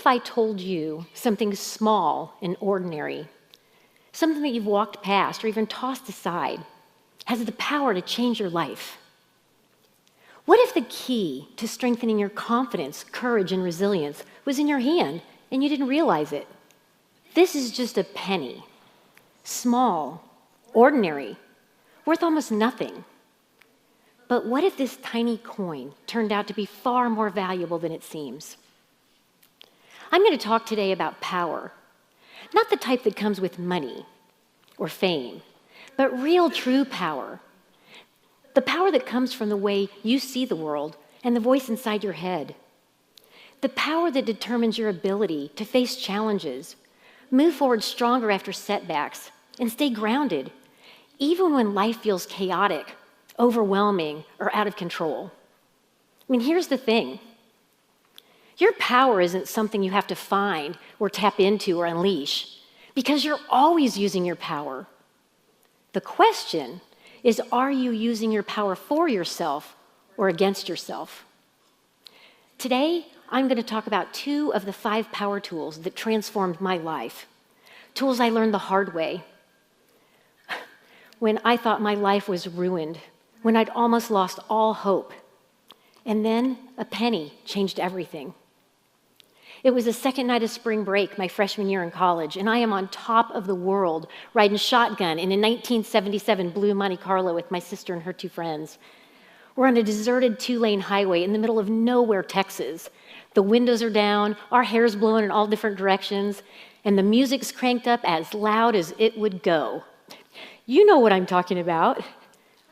if I told you something small and ordinary, something that you've walked past or even tossed aside, has the power to change your life? What if the key to strengthening your confidence, courage, and resilience was in your hand and you didn't realize it? This is just a penny. Small, ordinary, worth almost nothing. But what if this tiny coin turned out to be far more valuable than it seems? I'm going to talk today about power, not the type that comes with money or fame, but real, true power. The power that comes from the way you see the world and the voice inside your head. The power that determines your ability to face challenges, move forward stronger after setbacks, and stay grounded, even when life feels chaotic, overwhelming, or out of control. I mean, here's the thing. Your power isn't something you have to find or tap into or unleash, because you're always using your power. The question is, are you using your power for yourself or against yourself? Today, I'm going to talk about 2 of the 5 power tools that transformed my life, tools I learned the hard way, when I thought my life was ruined, when I'd almost lost all hope. And then a penny changed everything. It was the second night of spring break, my freshman year in college, and I am on top of the world riding shotgun in a 1977 blue Monte Carlo with my sister and her 2 friends. We're on a deserted 2-lane highway in the middle of nowhere, Texas. The windows are down, our hair's blowing in all different directions, and the music's cranked up as loud as it would go. You know what I'm talking about.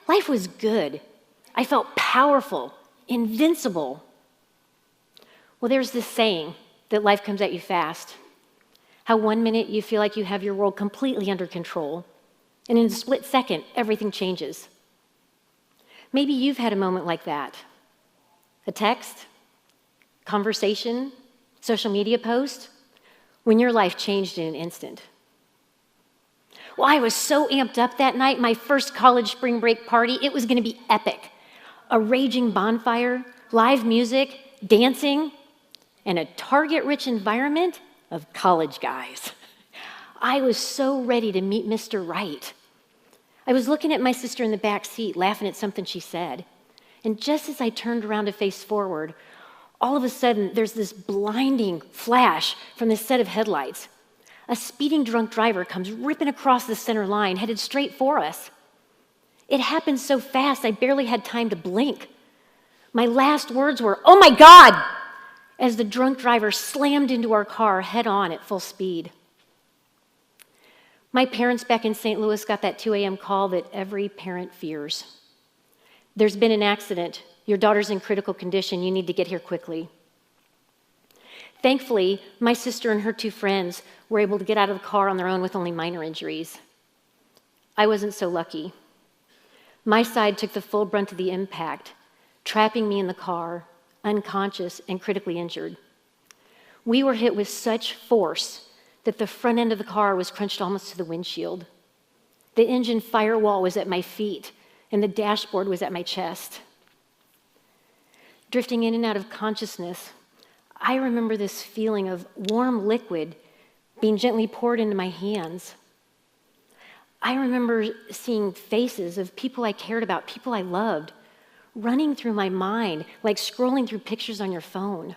Life was good. I felt powerful, invincible. Well, there's this saying that life comes at you fast. How one minute you feel like you have your world completely under control, and in a split second, everything changes. Maybe you've had a moment like that. A text, conversation, social media post, when your life changed in an instant. Well, I was so amped up that night, my first college spring break party, it was gonna be epic. A raging bonfire, live music, dancing, and a target-rich environment of college guys. I was so ready to meet Mr. Right. I was looking at my sister in the back seat, laughing at something she said. And just as I turned around to face forward, all of a sudden, there's this blinding flash from this set of headlights. A speeding drunk driver comes ripping across the center line, headed straight for us. It happened so fast, I barely had time to blink. My last words were, "Oh my God!" as the drunk driver slammed into our car head on at full speed. My parents back in St. Louis got that 2 a.m. call that every parent fears. There's been an accident. Your daughter's in critical condition. You need to get here quickly. Thankfully, my sister and her 2 friends were able to get out of the car on their own with only minor injuries. I wasn't so lucky. My side took the full brunt of the impact, trapping me in the car, unconscious and critically injured. We were hit with such force that the front end of the car was crunched almost to the windshield. The engine firewall was at my feet, and the dashboard was at my chest. Drifting in and out of consciousness, I remember this feeling of warm liquid being gently poured into my hands. I remember seeing faces of people I cared about, people I loved, running through my mind like scrolling through pictures on your phone.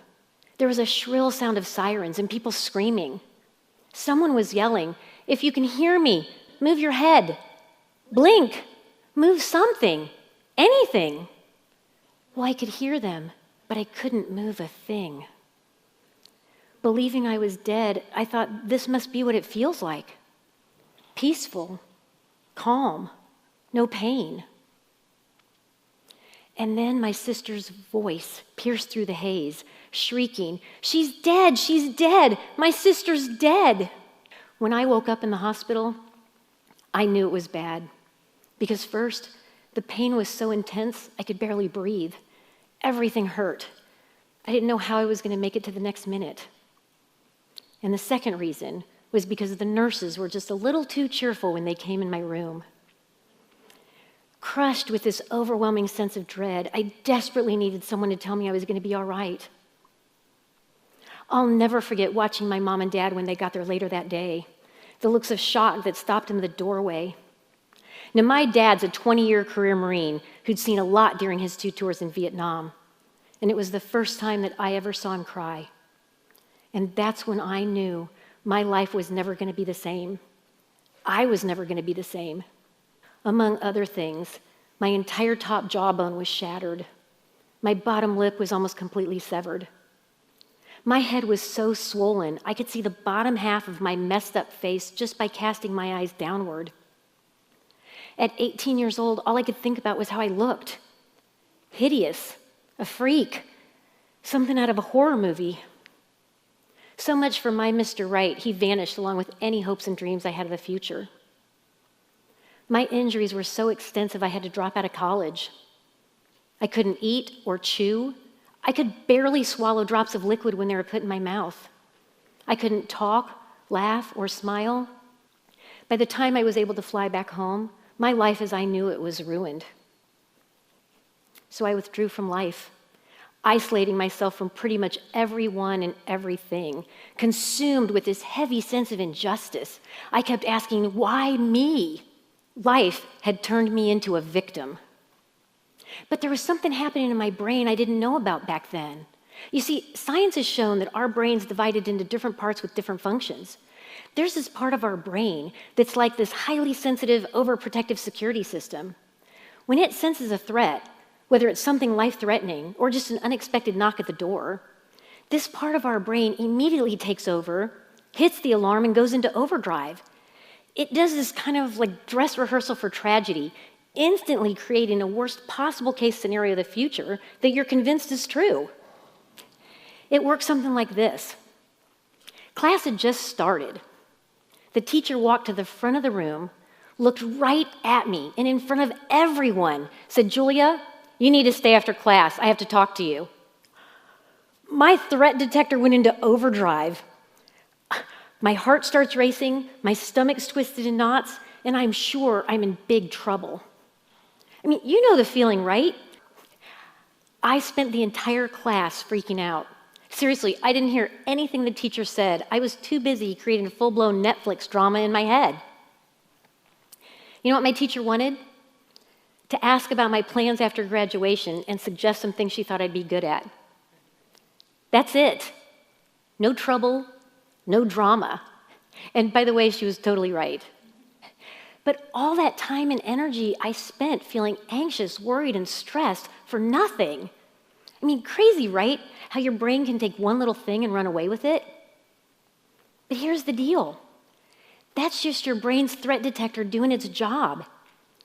There was a shrill sound of sirens and people screaming. Someone was yelling, "If you can hear me, move your head. Blink, move something, anything." Well, I could hear them, but I couldn't move a thing. Believing I was dead, I thought this must be what it feels like. Peaceful, calm, no pain. And then my sister's voice pierced through the haze, shrieking, "She's dead, she's dead, my sister's dead." When I woke up in the hospital, I knew it was bad. Because first, the pain was so intense, I could barely breathe. Everything hurt. I didn't know how I was going to make it to the next minute. And the second reason was because the nurses were just a little too cheerful when they came in my room. Crushed with this overwhelming sense of dread, I desperately needed someone to tell me I was going to be all right. I'll never forget watching my mom and dad when they got there later that day, the looks of shock that stopped him in the doorway. Now, my dad's a 20-year career Marine who'd seen a lot during his 2 tours in Vietnam, and it was the first time that I ever saw him cry. And that's when I knew my life was never going to be the same. I was never going to be the same. Among other things, my entire top jawbone was shattered. My bottom lip was almost completely severed. My head was so swollen, I could see the bottom half of my messed up face just by casting my eyes downward. At 18 years old, all I could think about was how I looked. Hideous, a freak, something out of a horror movie. So much for my Mr. Right, he vanished along with any hopes and dreams I had of the future. My injuries were so extensive I had to drop out of college. I couldn't eat or chew. I could barely swallow drops of liquid when they were put in my mouth. I couldn't talk, laugh, or smile. By the time I was able to fly back home, my life as I knew it was ruined. So I withdrew from life, isolating myself from pretty much everyone and everything, consumed with this heavy sense of injustice. I kept asking, why me? Life had turned me into a victim. But there was something happening in my brain I didn't know about back then. You see, science has shown that our brain's divided into different parts with different functions. There's this part of our brain that's like this highly sensitive, overprotective security system. When it senses a threat, whether it's something life-threatening or just an unexpected knock at the door, this part of our brain immediately takes over, hits the alarm, and goes into overdrive. It does this kind of like dress rehearsal for tragedy, instantly creating a worst possible case scenario of the future that you're convinced is true. It works something like this. Class had just started. The teacher walked to the front of the room, looked right at me, and in front of everyone said, "Julia, you need to stay after class. I have to talk to you." My threat detector went into overdrive. My heart starts racing, my stomach's twisted in knots, and I'm sure I'm in big trouble. I mean, you know the feeling, right? I spent the entire class freaking out. Seriously, I didn't hear anything the teacher said. I was too busy creating a full-blown Netflix drama in my head. You know what my teacher wanted? To ask about my plans after graduation and suggest some things she thought I'd be good at. That's it. No trouble, no drama. And by the way, she was totally right. But all that time and energy I spent feeling anxious, worried, and stressed for nothing. I mean, crazy, right? How your brain can take one little thing and run away with it? But here's the deal. That's just your brain's threat detector doing its job.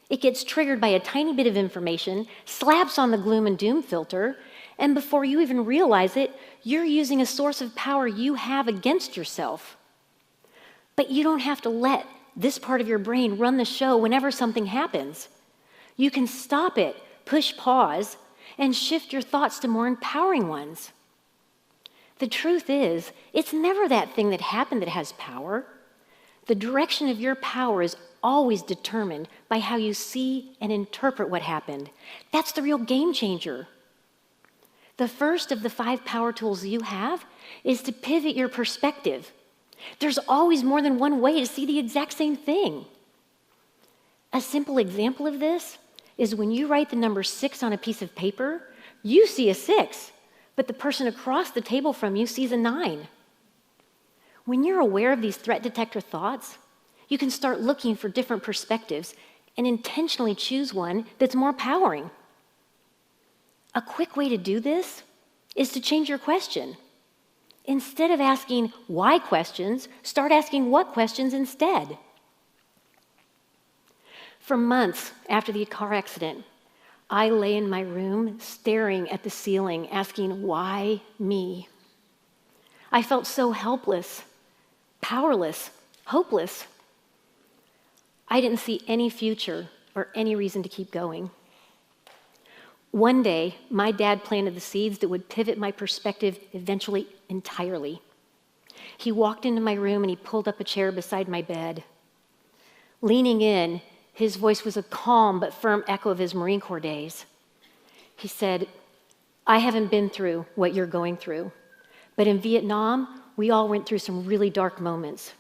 It gets triggered by a tiny bit of information, slaps on the gloom and doom filter, and before you even realize it, you're using a source of power you have against yourself. But you don't have to let this part of your brain run the show whenever something happens. You can stop it, push pause, and shift your thoughts to more empowering ones. The truth is, it's never that thing that happened that has power. The direction of your power is always determined by how you see and interpret what happened. That's the real game changer. The first of the 5 power tools you have is to pivot your perspective. There's always more than one way to see the exact same thing. A simple example of this is when you write the number 6 on a piece of paper, you see a 6, but the person across the table from you sees a 9. When you're aware of these threat detector thoughts, you can start looking for different perspectives and intentionally choose one that's more powering. A quick way to do this is to change your question. Instead of asking why questions, start asking what questions instead. For months after the car accident, I lay in my room staring at the ceiling, asking, why me? I felt so helpless, powerless, hopeless. I didn't see any future or any reason to keep going. One day, my dad planted the seeds that would pivot my perspective eventually entirely. He walked into my room and he pulled up a chair beside my bed. Leaning in, his voice was a calm but firm echo of his Marine Corps days. He said, "I haven't been through what you're going through, But in Vietnam, we all went through some really dark moments.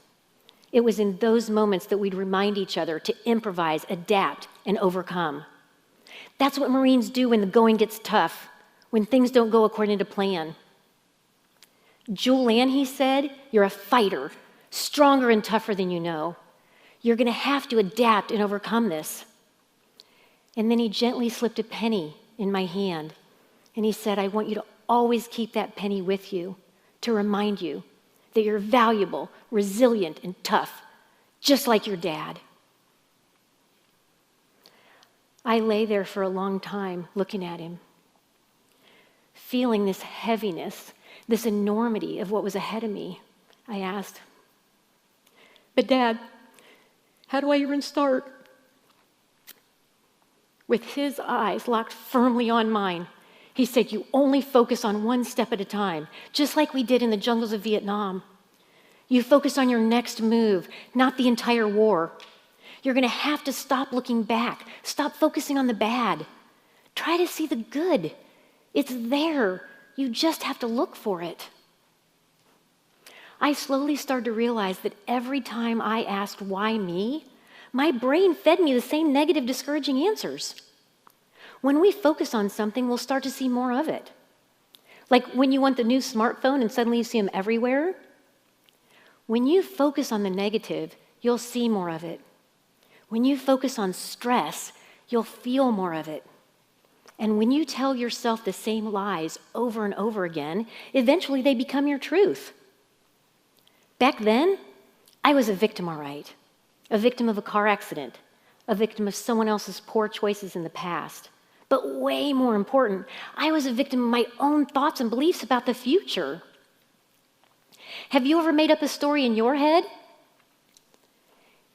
It was in those moments that we'd remind each other to improvise, adapt, and overcome. That's what Marines do when the going gets tough, when things don't go according to plan. Julian, he said, you're a fighter, stronger and tougher than you know. You're going to have to adapt and overcome this. And then he gently slipped a penny in my hand, and he said, I want you to always keep that penny with you to remind you that you're valuable, resilient, and tough, just like your dad. I lay there for a long time looking at him, feeling this heaviness, this enormity of what was ahead of me. I asked, but Dad, how do I even start? With his eyes locked firmly on mine, he said, you only focus on one step at a time, just like we did in the jungles of Vietnam. You focus on your next move, not the entire war. You're going to have to stop looking back. Stop focusing on the bad. Try to see the good. It's there. You just have to look for it. I slowly started to realize that every time I asked, why me, my brain fed me the same negative, discouraging answers. When we focus on something, we'll start to see more of it. Like when you want the new smartphone and suddenly you see them everywhere. When you focus on the negative, you'll see more of it. When you focus on stress, you'll feel more of it. And when you tell yourself the same lies over and over again, eventually they become your truth. Back then, I was a victim, all right. A victim of a car accident, a victim of someone else's poor choices in the past. But way more important, I was a victim of my own thoughts and beliefs about the future. Have you ever made up a story in your head?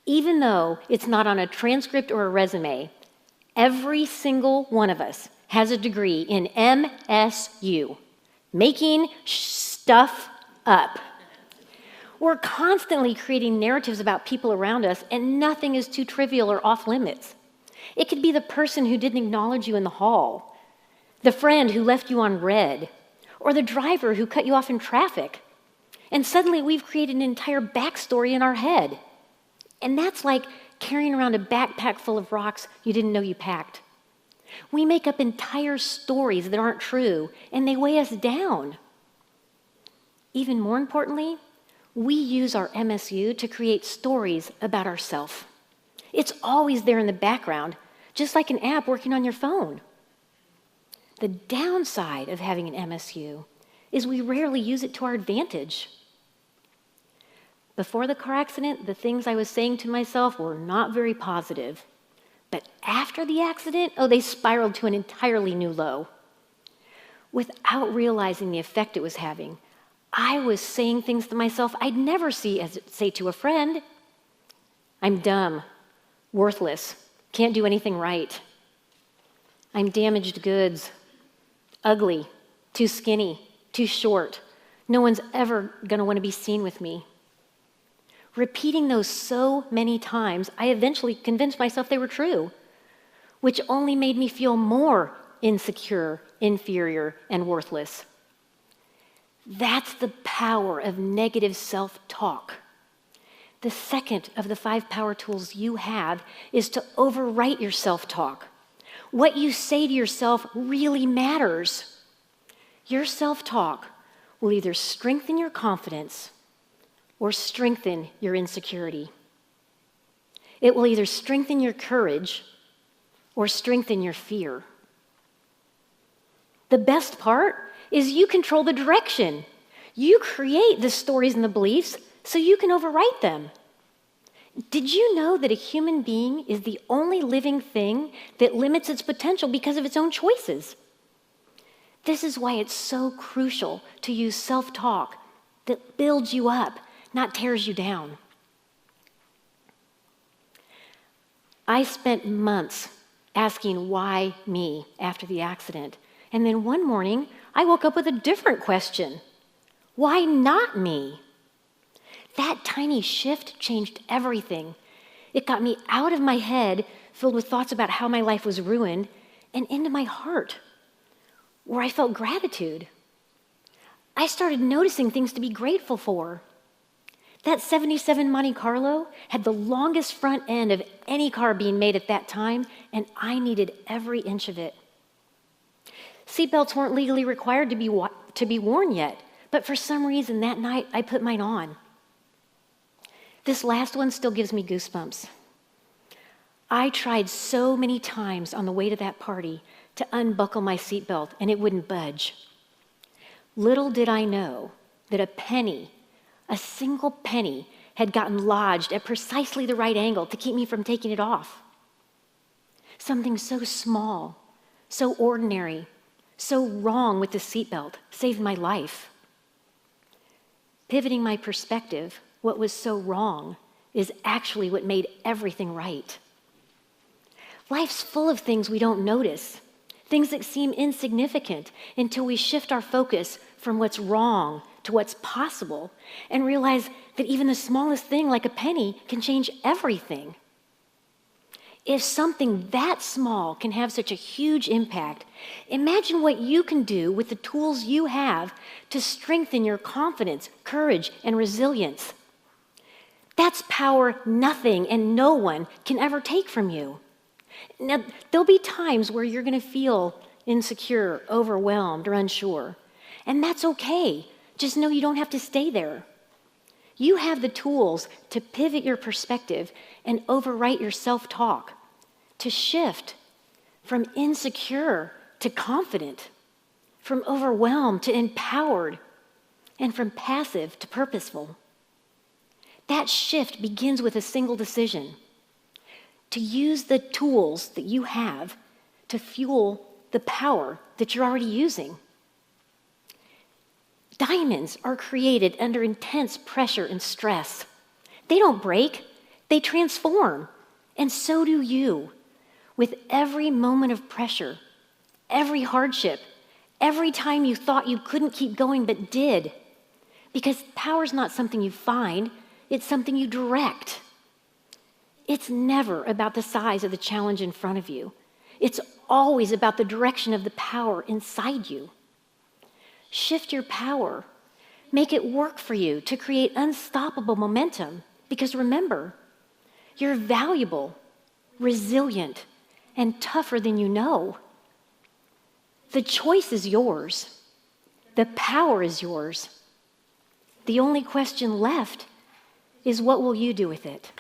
Even though it's not on a transcript or a resume, every single one of us has a degree in MSU, making stuff up. We're constantly creating narratives about people around us, and nothing is too trivial or off limits. It could be the person who didn't acknowledge you in the hall, the friend who left you on red, or the driver who cut you off in traffic. And suddenly we've created an entire backstory in our head. And that's like carrying around a backpack full of rocks you didn't know you packed. We make up entire stories that aren't true, and they weigh us down. Even more importantly, we use our MSU to create stories about ourselves. It's always there in the background, just like an app working on your phone. The downside of having an MSU is we rarely use it to our advantage. Before the car accident, the things I was saying to myself were not very positive. But after the accident, they spiraled to an entirely new low. Without realizing the effect it was having, I was saying things to myself I'd never say to a friend. I'm dumb, worthless, can't do anything right. I'm damaged goods, ugly, too skinny, too short. No one's ever going to want to be seen with me. Repeating those so many times, I eventually convinced myself they were true, which only made me feel more insecure, inferior, and worthless. That's the power of negative self-talk. The second of the 5 power tools you have is to overwrite your self-talk. What you say to yourself really matters. Your self-talk will either strengthen your confidence or strengthen your insecurity. It will either strengthen your courage or strengthen your fear. The best part is you control the direction. You create the stories and the beliefs so you can overwrite them. Did you know that a human being is the only living thing that limits its potential because of its own choices? This is why it's so crucial to use self-talk that builds you up, not tears you down. I spent months asking why me after the accident. And then one morning, I woke up with a different question. Why not me? That tiny shift changed everything. It got me out of my head, filled with thoughts about how my life was ruined, and into my heart, where I felt gratitude. I started noticing things to be grateful for. That 77 Monte Carlo had the longest front end of any car being made at that time, and I needed every inch of it. Seatbelts weren't legally required to be worn yet, but for some reason that night I put mine on. This last one still gives me goosebumps. I tried so many times on the way to that party to unbuckle my seatbelt, and it wouldn't budge. Little did I know that a single penny, had gotten lodged at precisely the right angle to keep me from taking it off. Something so small, so ordinary, so wrong with the seatbelt saved my life. Pivoting my perspective, what was so wrong is actually what made everything right. Life's full of things we don't notice, things that seem insignificant until we shift our focus from what's wrong to what's possible and realize that even the smallest thing, like a penny, can change everything. If something that small can have such a huge impact, imagine what you can do with the tools you have to strengthen your confidence, courage, and resilience. That's power nothing and no one can ever take from you. Now, there'll be times where you're going to feel insecure, overwhelmed, or unsure, and that's okay. Just know you don't have to stay there. You have the tools to pivot your perspective and overwrite your self-talk, to shift from insecure to confident, from overwhelmed to empowered, and from passive to purposeful. That shift begins with a single decision: to use the tools that you have to fuel the power that you're already using. Diamonds are created under intense pressure and stress. They don't break, they transform, and so do you. With every moment of pressure, every hardship, every time you thought you couldn't keep going but did. Because power's not something you find, it's something you direct. It's never about the size of the challenge in front of you. It's always about the direction of the power inside you. Shift your power. Make it work for you to create unstoppable momentum. Because remember, you're valuable, resilient, and tougher than you know. The choice is yours. The power is yours. The only question left is, what will you do with it?